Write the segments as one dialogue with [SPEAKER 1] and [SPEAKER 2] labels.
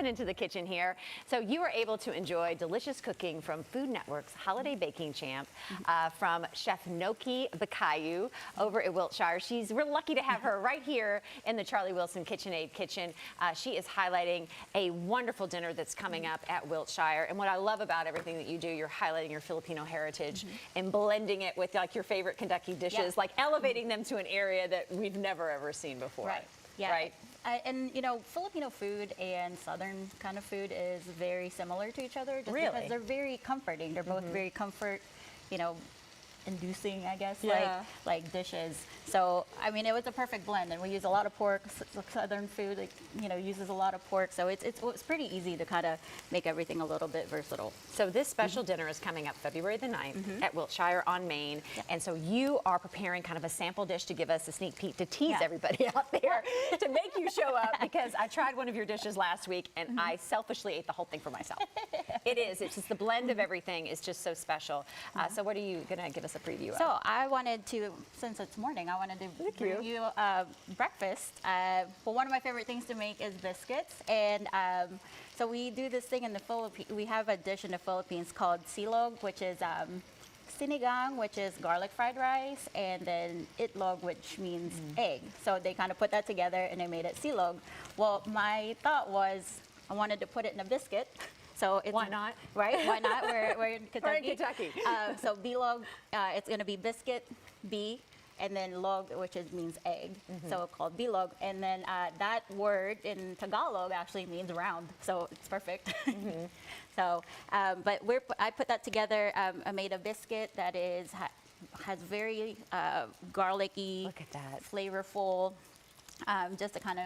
[SPEAKER 1] stepping into the kitchen here. So you were able to enjoy delicious cooking from Food Network's Holiday Baking Champ from Chef Nokee Bucayu over at Wiltshire. We're lucky to have her right here in the Charlie Wilson KitchenAid kitchen. She is highlighting a wonderful dinner that's coming up at Wiltshire. And what I love about everything that you do, you're highlighting your Filipino heritage and blending it with like your favorite Kentucky dishes, like elevating them to an area that we've never ever seen before.
[SPEAKER 2] Right. Yeah.
[SPEAKER 1] Right.
[SPEAKER 2] And you know, Filipino food and Southern kind of food is very similar to each other, just
[SPEAKER 1] Really?
[SPEAKER 2] because they're very comforting. They're both very comfort, you know, inducing, I guess,
[SPEAKER 1] Yeah.
[SPEAKER 2] like dishes. So I mean, it was a perfect blend, and we use a lot of pork. Southern food, like, you know, uses a lot of pork, so it's pretty easy to kind of make everything a little bit versatile.
[SPEAKER 1] So this special dinner is coming up February the 9th at Wiltshire on Main. And so you are preparing kind of a sample dish to give us a sneak peek to tease everybody out there to make you show up, because I tried one of your dishes last week and I selfishly ate the whole thing for myself. It's just the blend of everything is just so special. So what are you going to give us a preview of?
[SPEAKER 2] So I wanted to, since it's morning, I wanted to bring you breakfast. Well, one of my favorite things to make is biscuits, and so we do this thing in the Philippines. We have a dish in the Philippines called silog, which is sinigang, which is garlic fried rice, and then itlog, which means egg. So they kind of put that together and they made it silog. Well, my thought was I wanted to put it in a biscuit. So it's,
[SPEAKER 1] why not?
[SPEAKER 2] Right? Why not? We're in Kentucky.
[SPEAKER 1] We're in Kentucky.
[SPEAKER 2] So bilog, it's going to be biscuit, B, and then log, which means egg. So called bilog. And then that word in Tagalog actually means round. So it's perfect. So, but I put that together. I made a biscuit that has very garlicky,
[SPEAKER 1] Look at that,
[SPEAKER 2] flavorful, just to kind of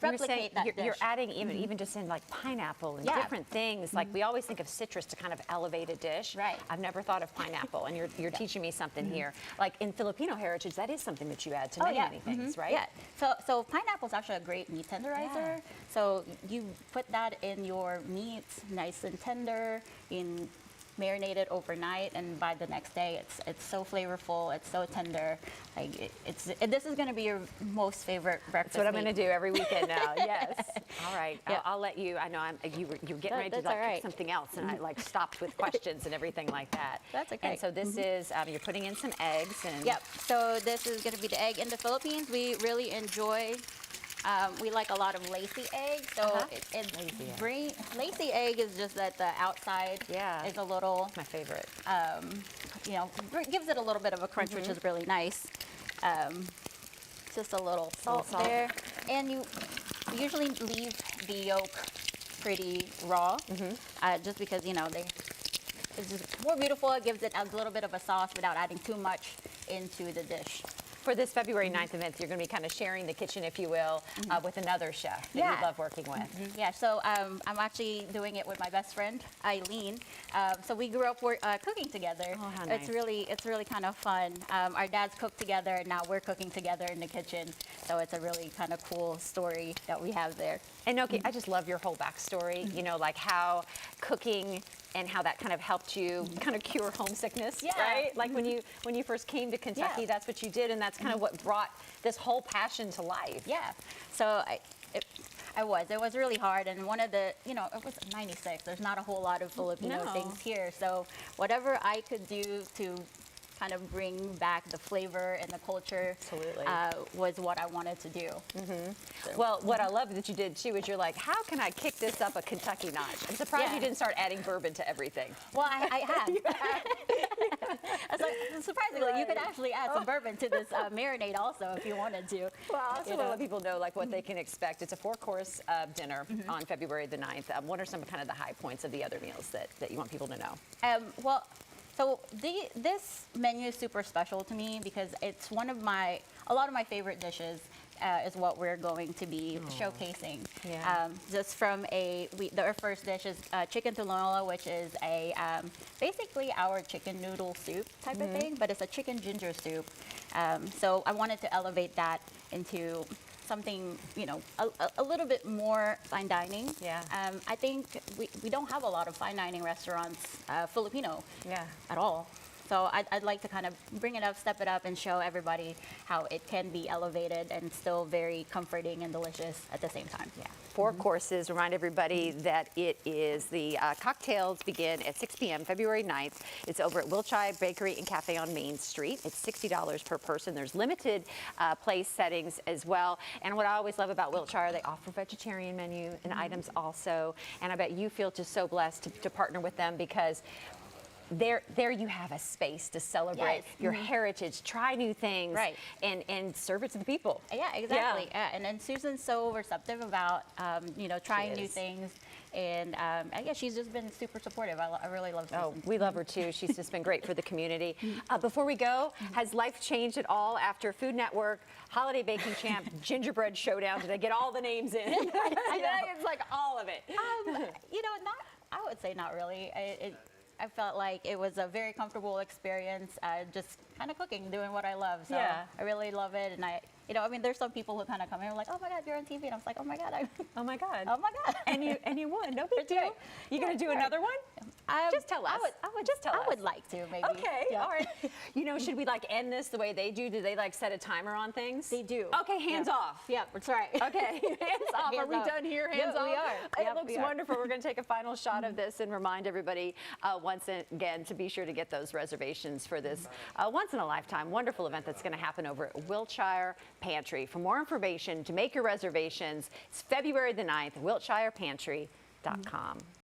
[SPEAKER 1] you were saying
[SPEAKER 2] replicate that
[SPEAKER 1] you're
[SPEAKER 2] dish.
[SPEAKER 1] adding even just in like pineapple and different things. Like we always think of citrus to kind of elevate a dish.
[SPEAKER 2] Right.
[SPEAKER 1] I've never thought of pineapple, and you're teaching me something here. Like in Filipino heritage, that is something that you add to many things, right?
[SPEAKER 2] Yeah. So pineapple is actually a great meat tenderizer.
[SPEAKER 1] Yeah.
[SPEAKER 2] So you put that in your meat, nice and tender, marinate it overnight, and by the next day it's so flavorful, it's so tender. Like this is going to be your most favorite breakfast.
[SPEAKER 1] That's what I'm
[SPEAKER 2] meat.
[SPEAKER 1] going to do every weekend now. Yes. All right.
[SPEAKER 2] Yeah.
[SPEAKER 1] I'll let you. I know you were getting ready to like cook something else, and I like stopped with questions and everything like that.
[SPEAKER 2] That's okay.
[SPEAKER 1] And so this is you're putting in some eggs and.
[SPEAKER 2] Yep. So this is going to be the egg. In the Philippines, we really enjoy. We like a lot of lacy egg. So lacy egg is just that the outside is a little.
[SPEAKER 1] My favorite.
[SPEAKER 2] You know, gives it a little bit of a crunch, which is really nice. Just a little salt there, and you usually leave the yolk pretty raw, just because, you know, it's just more beautiful. It gives it a little bit of a sauce without adding too much into the dish.
[SPEAKER 1] For this February 9th event, you're going to be kind of sharing the kitchen, if you will, with another chef that you love working with.
[SPEAKER 2] Yeah, so I'm actually doing it with my best friend, Eileen. So we grew up cooking together.
[SPEAKER 1] Oh, how nice.
[SPEAKER 2] It's really kind of fun. Our dads cook together, and now we're cooking together in the kitchen. So it's a really kind of cool story that we have there.
[SPEAKER 1] And Nokee, I just love your whole backstory, you know, like how cooking and how that kind of helped you kind of cure homesickness, right? Like when you first came to Kentucky, that's what you did, and that's kind of what brought this whole passion to life.
[SPEAKER 2] Yeah. So it was really hard, and one of the, you know, it was 96. There's not a whole lot of Filipino things here, so whatever I could do to kind of bring back the flavor and the culture was what I wanted to do. So.
[SPEAKER 1] Well, what I love that you did too is you're like, how can I kick this up a Kentucky notch? I'm surprised you didn't start adding bourbon to everything.
[SPEAKER 2] Well, I have. So, surprisingly, you could actually add some bourbon to this marinade also if you wanted to.
[SPEAKER 1] Well, I also want to let people know like what they can expect. It's a 4-course dinner on February the 9th. What are some kind of the high points of the other meals that you want people to know?
[SPEAKER 2] Well, so this menu is super special to me because it's a lot of my favorite dishes is what we're going to be showcasing. Yeah. Just from our first dish is chicken tinola, which is basically our chicken noodle soup type of thing, but it's a chicken ginger soup. So I wanted to elevate that into something, you know, a little bit more fine dining.
[SPEAKER 1] Yeah.
[SPEAKER 2] I think we don't have a lot of fine dining restaurants, Filipino, at all. So I'd like to kind of bring it up, step it up, and show everybody how it can be elevated and still very comforting and delicious at the same time.
[SPEAKER 1] Yeah. 4 courses. Remind everybody that it is the cocktails begin at 6 p.m. February 9th. It's over at Wiltshire Bakery and Cafe on Main Street. It's $60 per person. There's limited place settings as well. And what I always love about Wiltshire, they offer vegetarian menu and items also. And I bet you feel just so blessed to partner with them, because there you have a space to celebrate your heritage, try new things,
[SPEAKER 2] Right.
[SPEAKER 1] and serve it to the people.
[SPEAKER 2] Yeah, exactly. Yeah. And then Susan's so receptive about, trying new
[SPEAKER 1] is.
[SPEAKER 2] things. And I guess she's just been super supportive. I really love Susan.
[SPEAKER 1] Oh, we love her too. She's just been great for the community. Before we go, has life changed at all after Food Network, Holiday Baking Champ, Gingerbread Showdown? Did I get all the names in? It's like all of it.
[SPEAKER 2] I would say not really. I felt like it was a very comfortable experience, just kind of cooking, doing what I love. So
[SPEAKER 1] Yeah.
[SPEAKER 2] I really love it. And there's some people who kind of come in and are like, oh my God, you're on TV. And I was like, oh my God.
[SPEAKER 1] Oh my God.
[SPEAKER 2] Oh my God.
[SPEAKER 1] And you won. No big deal.
[SPEAKER 2] right.
[SPEAKER 1] You gonna do another one? Just tell us. Just tell us.
[SPEAKER 2] I would like to, maybe.
[SPEAKER 1] Okay,
[SPEAKER 2] Yeah.
[SPEAKER 1] all right. Should we end this the way they do? Do they set a timer on things?
[SPEAKER 2] They do.
[SPEAKER 1] Okay, hands off.
[SPEAKER 2] Yeah, that's right.
[SPEAKER 1] Okay, hands off. Are
[SPEAKER 2] Hands
[SPEAKER 1] we
[SPEAKER 2] off.
[SPEAKER 1] done here? Hands
[SPEAKER 2] Yeah,
[SPEAKER 1] off?
[SPEAKER 2] we are.
[SPEAKER 1] It
[SPEAKER 2] Yep,
[SPEAKER 1] looks
[SPEAKER 2] we are.
[SPEAKER 1] wonderful. We're going to take a final shot of this and remind everybody once again to be sure to get those reservations for this once-in-a-lifetime wonderful event that's going to happen over at Wiltshire Pantry. For more information, to make your reservations, it's February the 9th, wiltshirepantry.com.